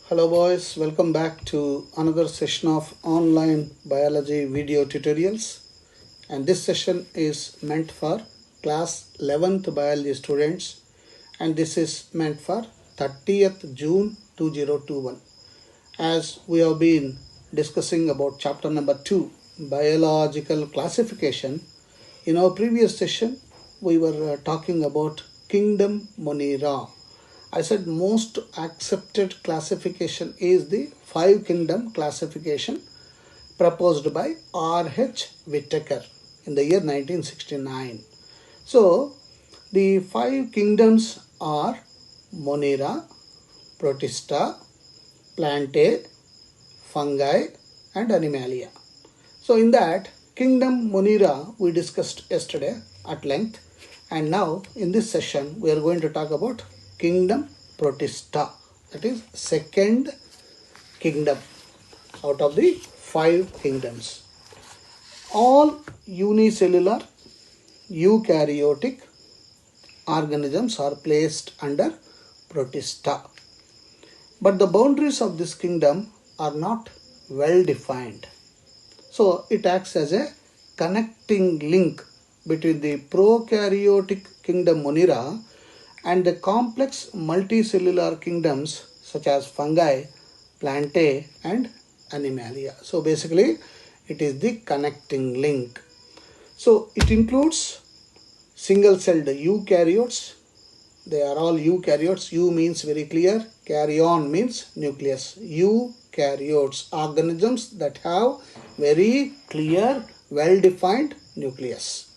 Hello boys, welcome back to another session of online biology video tutorials, and this session is meant for class 11th biology students, and this is meant for 30th June 2021. As we have been discussing about chapter number 2, biological classification. In our previous session we were talking about kingdom Monera. I said most accepted classification is the 5 kingdom classification proposed by R.H. Whittaker in the year 1969. So the 5 kingdoms are Monera, Protista, Plantae, Fungi and Animalia. So in that kingdom Monera we discussed yesterday at length, and now in this session we are going to talk about kingdom Protista, that is second kingdom out of the 5 kingdoms. All unicellular eukaryotic organisms are placed under Protista, but the boundaries of this kingdom are not well defined. So it acts as a connecting link between the prokaryotic kingdom Monera and the complex multicellular kingdoms such as fungi, plantae and animalia. So basically it is the connecting link. So it includes single-celled eukaryotes. They are all eukaryotes. Eu means very clear, karyon means nucleus. Eukaryotes, organisms that have very clear, well-defined nucleus.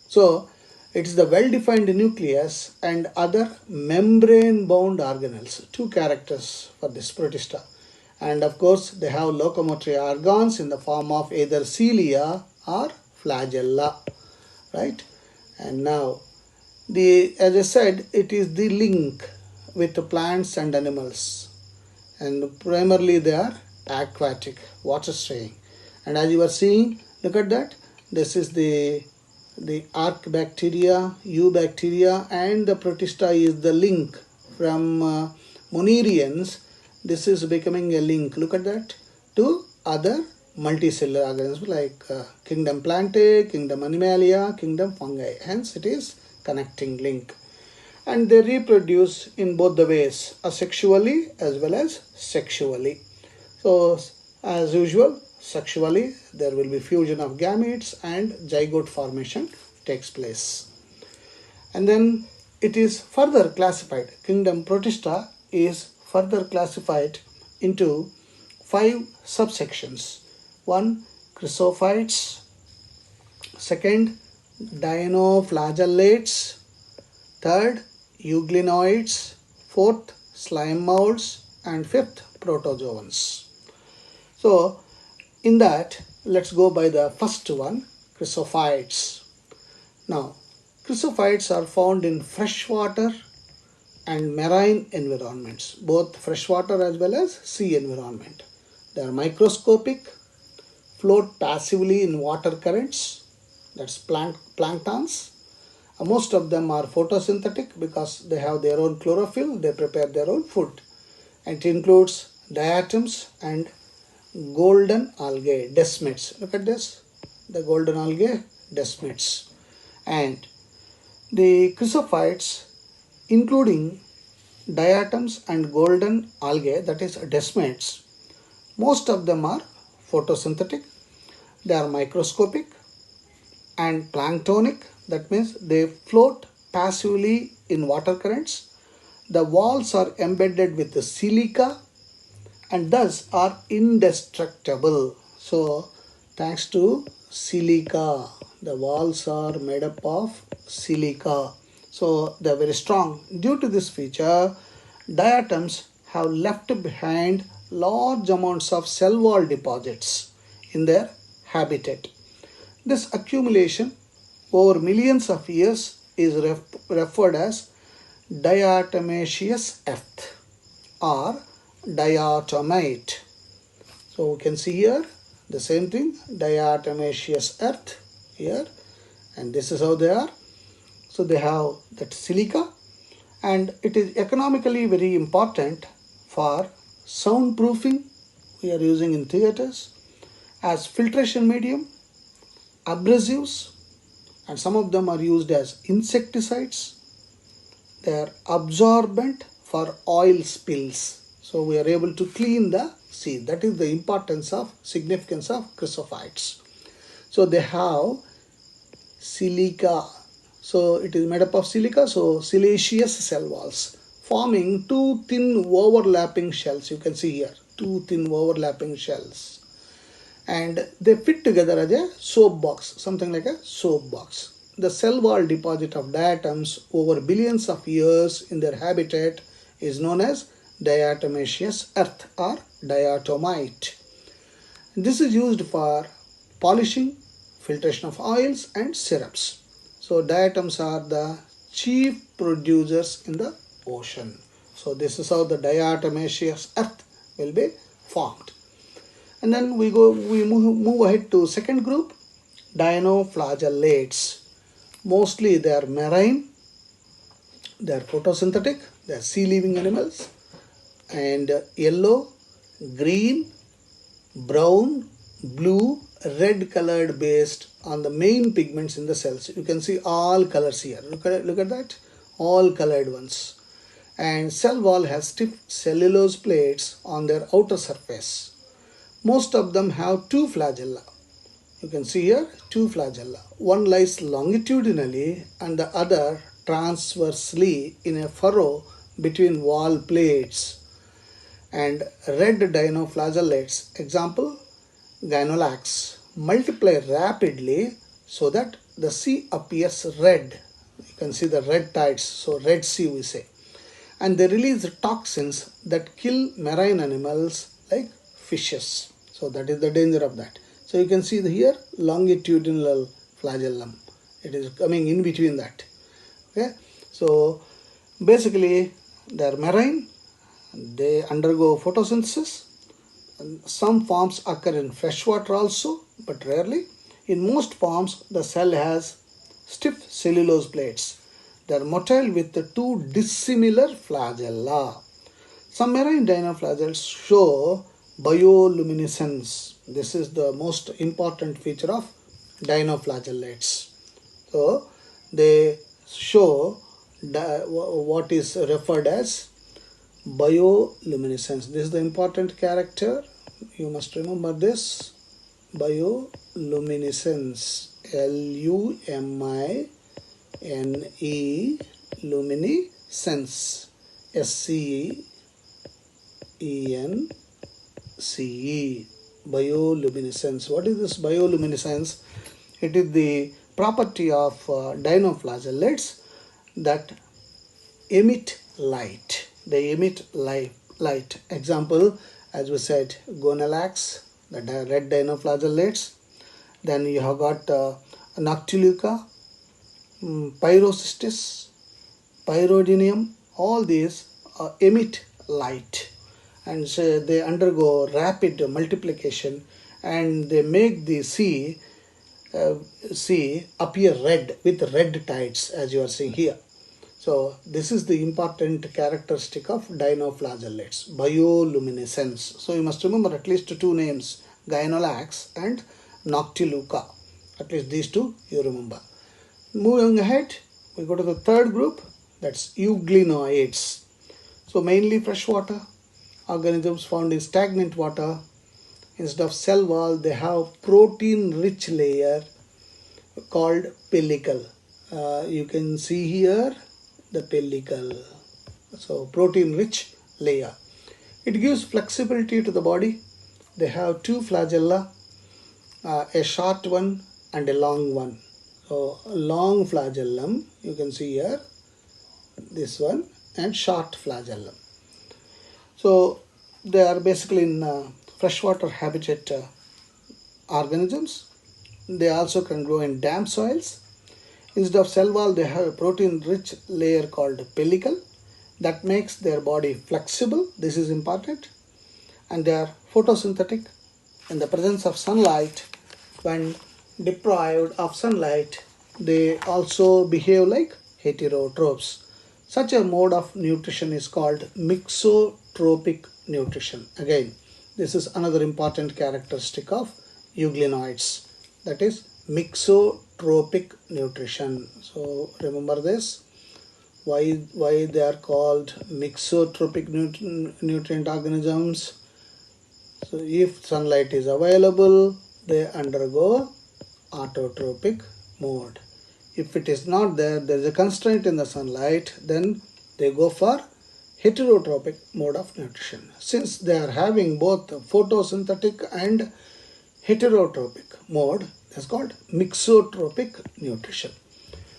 So it is the well-defined nucleus and other membrane-bound organelles. 2 characters for this Protista. And of course, they have locomotory organs in the form of either cilia or flagella, right? And now, as I said, it is the link with the plants and animals. And primarily they are aquatic, water staying. And as you are seeing, look at that. This is the archaebacteria, eubacteria, and the Protista is the link from Monerians. This is becoming a link, look at that, to other multicellular organisms like kingdom Plantae, kingdom Animalia, kingdom Fungi. Hence it is connecting link. And they reproduce in both the ways, asexually as well as sexually. So as usual, sexually there will be fusion of gametes and zygote formation takes place. And then it is further classified, kingdom Protista is further classified into 5 subsections. 1. Crysophytes. 2. Dinoflagellates. 3. Euglenoids. 4. Slime moulds. And 5th protozoans. So in that, let's go by the first one, Crysophytes. Now, Crysophytes are found in freshwater and marine environments, both freshwater as well as sea environment. They are microscopic, float passively in water currents, that's planktons. Most of them are photosynthetic because they have their own chlorophyll, they prepare their own food. And it includes diatoms and golden algae, desmids. Look at this, the golden algae, desmids. And the Crysophytes, including diatoms and golden algae, that is desmids, most of them are photosynthetic, they are microscopic and planktonic, that means they float passively in water currents. The walls are embedded with the silica and thus are indestructible. So thanks to silica, the walls are made up of silica, so they are very strong. Due to this feature, diatoms have left behind large amounts of cell wall deposits in their habitat. This accumulation over millions of years is referred as diatomaceous earth or diatomite. So we can see here the same thing, diatomaceous earth here, and this is how they are. So they have that silica, and it is economically very important for soundproofing we are using in theaters, as filtration medium, abrasives, and some of them are used as insecticides. They are absorbent for oil spills. So we are able to clean the sea. That is the significance of chrysophytes. So they have silica. So it is made up of silica, so siliceous cell walls, forming two thin overlapping shells. You can see here, two thin overlapping shells. And they fit together as a soap box, something like a soap box. The cell wall deposit of diatoms over billions of years in their habitat is known as diatomaceous earth or diatomite. This is used for polishing, filtration of oils and syrups. So diatoms are the chief producers in the ocean. So this is how the diatomaceous earth will be formed. And then we move ahead to second group, Dinoflagellates. Mostly they are marine, they are photosynthetic, they are sea-living animals, and yellow, green, brown, blue, red colored based on the main pigments in the cells. You can see all colors here. Look at that, all colored ones. And cell wall has stiff cellulose plates on their outer surface. Most of them have two flagella. You can see here two flagella. One lies longitudinally and the other transversely in a furrow between wall plates. And red dinoflagellates, example, Euglenoids, multiply rapidly so that the sea appears red. You can see the red tides, so Red Sea we say. And they release toxins that kill marine animals like fishes. So that is the danger of that. So you can see here longitudinal flagellum. It is coming in between that. Okay. So basically they are marine. They undergo photosynthesis. Some forms occur in freshwater also, but rarely. In most forms, the cell has stiff cellulose plates. They are motile with the two dissimilar flagella. Some marine dinoflagellates show bioluminescence. This is the most important feature of dinoflagellates. So they show what is referred as bioluminescence. This is the important character. You must remember this. Bioluminescence. L-U-M-I-N-E luminescence. S-C-E-N-C-E. Bioluminescence. What is this bioluminescence? It is the property of dinoflagellates that emit light. They emit light. Example, as we said, Gonalax, the red dinoflagellates. Then you have got Noctiluca, Pyrocystis, Pyrodinium. All these emit light, and so they undergo rapid multiplication, and they make the sea appear red with red tides, as you are seeing here. So this is the important characteristic of dinoflagellates, bioluminescence. So you must remember at least two names, Gynolax and Noctiluca. At least these two you remember. Moving ahead, we go to the third group, that's Euglenoids. So mainly freshwater organisms found in stagnant water. Instead of cell wall, they have protein-rich layer called pellicle. You can see here the pellicle. So protein-rich layer. It gives flexibility to the body. They have two flagella, a short one and a long one. So long flagellum, you can see here, this one, and short flagellum. So they are basically in freshwater habitat organisms. They also can grow in damp soils. Instead of cell wall, they have a protein-rich layer called pellicle that makes their body flexible. This is important. And they are photosynthetic. In the presence of sunlight, when deprived of sunlight, they also behave like heterotrophs. Such a mode of nutrition is called mixotropic nutrition. Again, this is another important characteristic of euglenoids, that is mixotropic nutrition. So remember this, why they are called mixotropic nutrient organisms. So if sunlight is available, they undergo autotropic mode. If it is not there, there is a constraint in the sunlight, then they go for heterotropic mode of nutrition. Since they are having both photosynthetic and heterotropic mode, that's called mixotropic nutrition.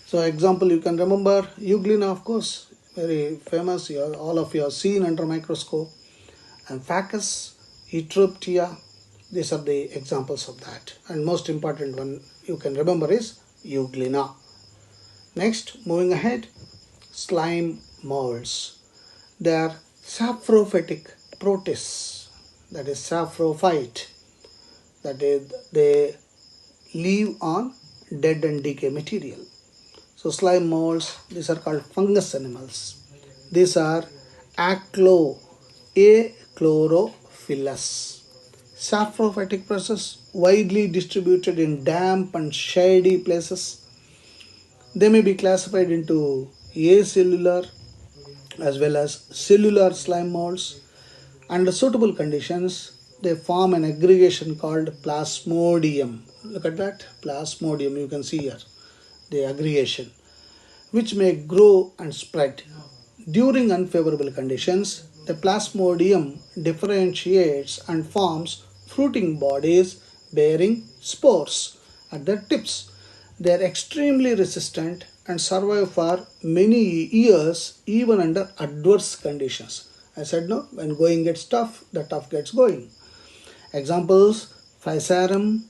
So example, you can remember Euglena, of course, very famous, all of you have seen under microscope, and Phacus, Eukaryotes, these are the examples of that. And most important one you can remember is Euglena. Next, moving ahead, slime molds. They are saprophytic protists, that is saprophyte, that is they live on dead and decay material. So slime molds, these are called fungus animals. These are achlorophyllous. Saprophytic process widely distributed in damp and shady places. They may be classified into acellular as well as cellular slime molds. Under suitable conditions, they form an aggregation called plasmodium. Look at that, plasmodium, you can see here the aggregation, which may grow and spread. During unfavorable conditions, the plasmodium differentiates and forms fruiting bodies bearing spores at their tips. They are extremely resistant and survive for many years even under adverse conditions. I said no, when going gets tough, the tough gets going. Examples, Physarum,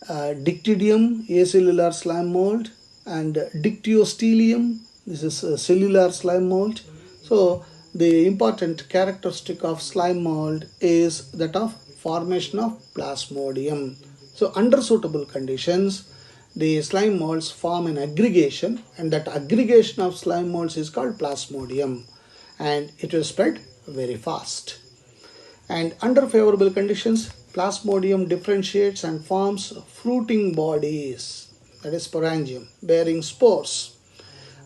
Dictydium, acellular slime mold, and Dictyostelium, this is a cellular slime mold. So the important characteristic of slime mold is that of formation of plasmodium. So under suitable conditions, the slime molds form an aggregation, and that aggregation of slime molds is called plasmodium, and it will spread very fast. And under favorable conditions, plasmodium differentiates and forms fruiting bodies, that is sporangium, bearing spores.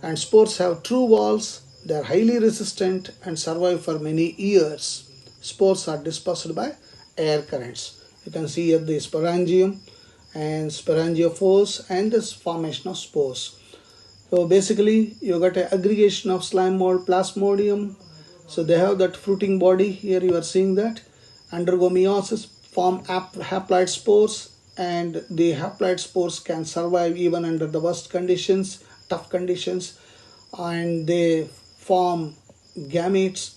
And spores have true walls, they are highly resistant and survive for many years. Spores are dispersed by air currents. You can see here the sporangium and sporangiophores and this formation of spores. So basically you got an aggregation of slime mold, plasmodium. So they have that fruiting body, here you are seeing that, undergo meiosis, form haploid spores, and the haploid spores can survive even under the worst conditions, tough conditions, and they form gametes,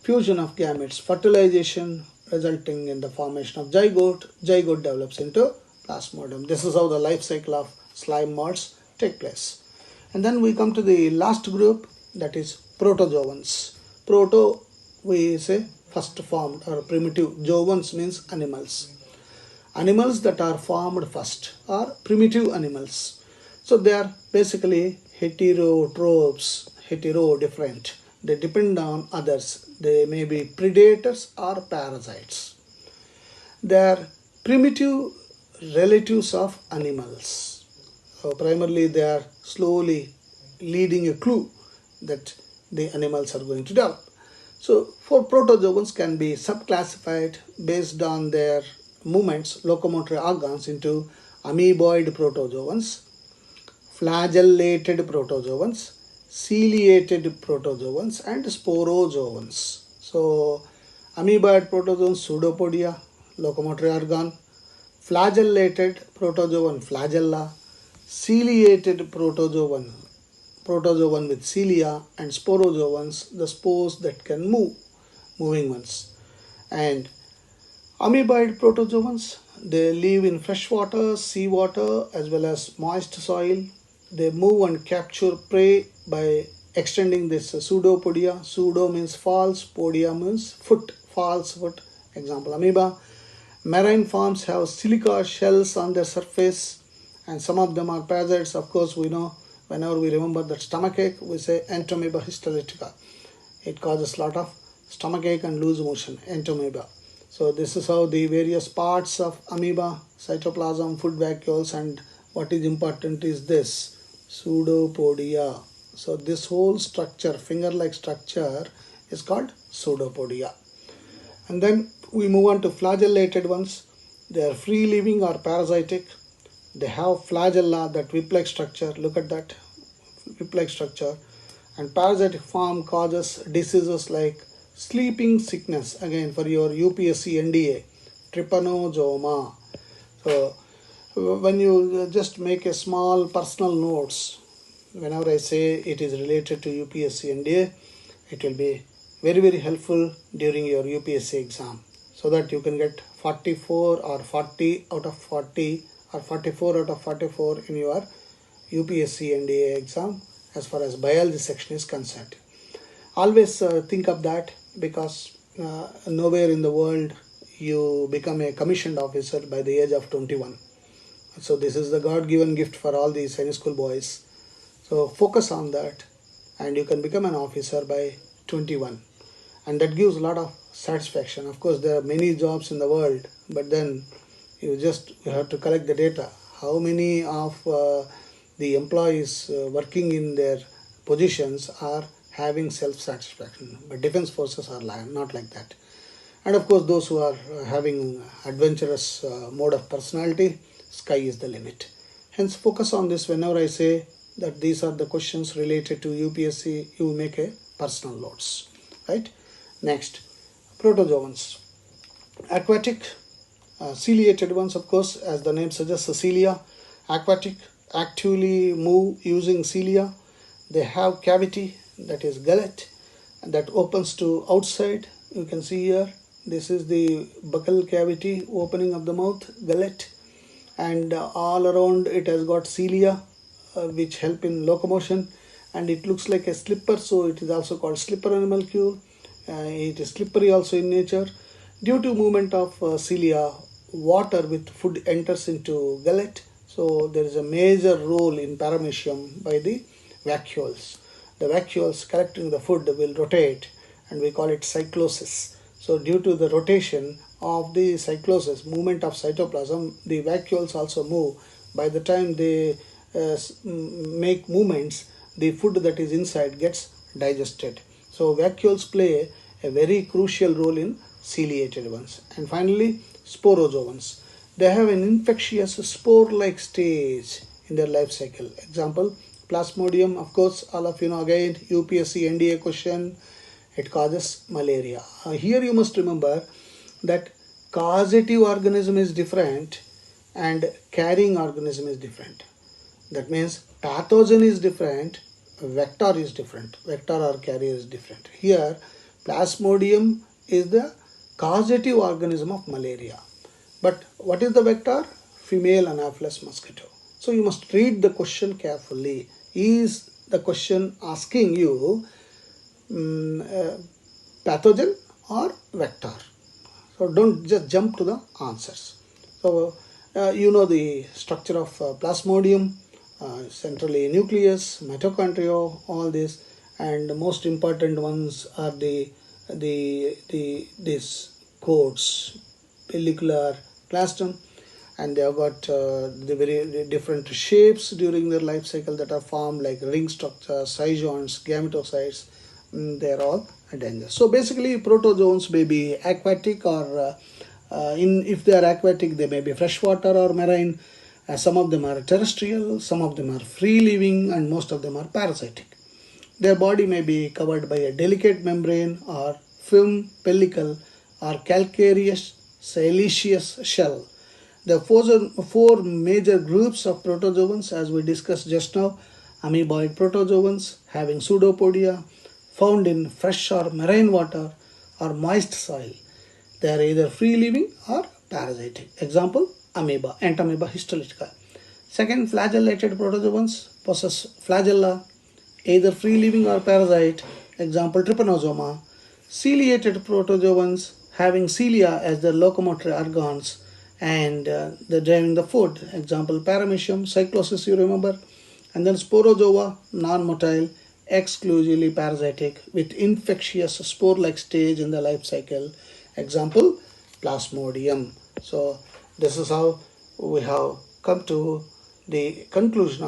fusion of gametes, fertilization resulting in the formation of zygote. Zygote develops into plasmodium. This is how the life cycle of slime molds take place. And then we come to the last group, that is protozoans. Proto, we say first formed or primitive. Zoans means animals. Animals that are formed first are primitive animals. So they are basically heterotrophs, different. They depend on others. They may be predators or parasites. They are primitive relatives of animals. So primarily they are slowly leading a clue that the animals are going to develop. So for protozoans can be subclassified based on their movements, locomotor organs, into amoeboid protozoans, flagellated protozoans, ciliated protozoans, and sporozoans. So amoeboid protozoans, pseudopodia, locomotor organ; flagellated protozoan, flagella; ciliated protozoan with cilia; and sporozoans, the spores that can move, moving ones. And amoeboid protozoans, they live in freshwater, seawater, as well as moist soil. They move and capture prey by extending this pseudopodia. Pseudo means false, podia means foot, false foot. Example, amoeba. Marine forms have silica shells on their surface, and some of them are parasites. Of course, we know, whenever we remember that stomachache, we say Entamoeba histolytica. It causes a lot of stomachache and loose motion, entamoeba. So this is how the various parts of amoeba, cytoplasm, food vacuoles, and what is important is this, pseudopodia. So this whole structure, finger-like structure, is called pseudopodia. And then we move on to flagellated ones. They are free-living or parasitic. They have flagella, that whip-like structure. Look at that whip-like structure. And parasitic form causes diseases like sleeping sickness. Again, for your UPSC NDA, trypanosoma. So when you just make a small personal notes, whenever I say it is related to UPSC NDA, it will be very, very helpful during your UPSC exam, so that you can get 44 or 40 out of 40 or 44 out of 44 in your UPSC NDA exam as far as biology section is concerned. Always think of that, because nowhere in the world you become a commissioned officer by the age of 21. So this is the God-given gift for all these high school boys. So focus on that, and you can become an officer by 21. And that gives a lot of satisfaction. Of course, there are many jobs in the world, but then you have to collect the data. How many of the employees working in their positions are having self-satisfaction? But defense forces are not like that. And of course, those who are having adventurous mode of personality, sky is the limit. Hence, focus on this. Whenever I say that these are the questions related to UPSC, you make a personal notes, right? Next, protozoans. Aquatic, ciliated ones, of course, as the name suggests, cilia. Aquatic, actively move using cilia. They have cavity, that is gullet, that opens to outside. You can see here, this is the buccal cavity, opening of the mouth, gullet, and all around it has got cilia, which help in locomotion, and it looks like a slipper, so it is also called slipper animalcule. It is slippery also in nature. Due to movement of cilia, water with food enters into gullet, so there is a major role in paramecium by the vacuoles. The vacuoles collecting the food will rotate, and we call it cyclosis. So due to the rotation of the cyclosis, movement of cytoplasm, the vacuoles also move. By the time they make movements, the food that is inside gets digested. So vacuoles play a very crucial role in ciliated ones. And finally, sporozoans. They have an infectious spore-like stage in their life cycle. Example, Plasmodium, of course, all of you know, again, UPSC NDA question, it causes malaria. Here you must remember that causative organism is different and carrying organism is different. That means pathogen is different, vector is different, vector or carrier is different. Here, Plasmodium is the causative organism of malaria. But what is the vector? Female Anopheles mosquito. So you must read the question carefully. Is the question asking you pathogen or vector? So don't just jump to the answers. So you know the structure of Plasmodium, centrally nucleus, mitochondria, all this, and the most important ones are these coats, pellicular, plastron, and they have got the very different shapes during their life cycle that are formed, like ring structure, cyzones, gametocytes. They are all dangerous. So basically, protozoans may be aquatic, or if they are aquatic, they may be freshwater or marine. Some of them are terrestrial, some of them are free living, and most of them are parasitic. Their body may be covered by a delicate membrane or film, pellicle, or calcareous siliceous shell. There are four major groups of protozoans, as we discussed just now. Amoeboid protozoans having pseudopodia, found in fresh or marine water or moist soil. They are either free living or parasitic. Example, amoeba, entamoeba histolytica. Second, flagellated protozoans possess flagella, either free living or parasite. Example, trypanosoma. Ciliated protozoans having cilia as their locomotory organs, and they're driving the food. Example, paramecium, cyclosis, you remember. And then sporozoa, non-motile, exclusively parasitic with infectious spore-like stage in the life cycle. Example, Plasmodium. So this is how we have come to the conclusion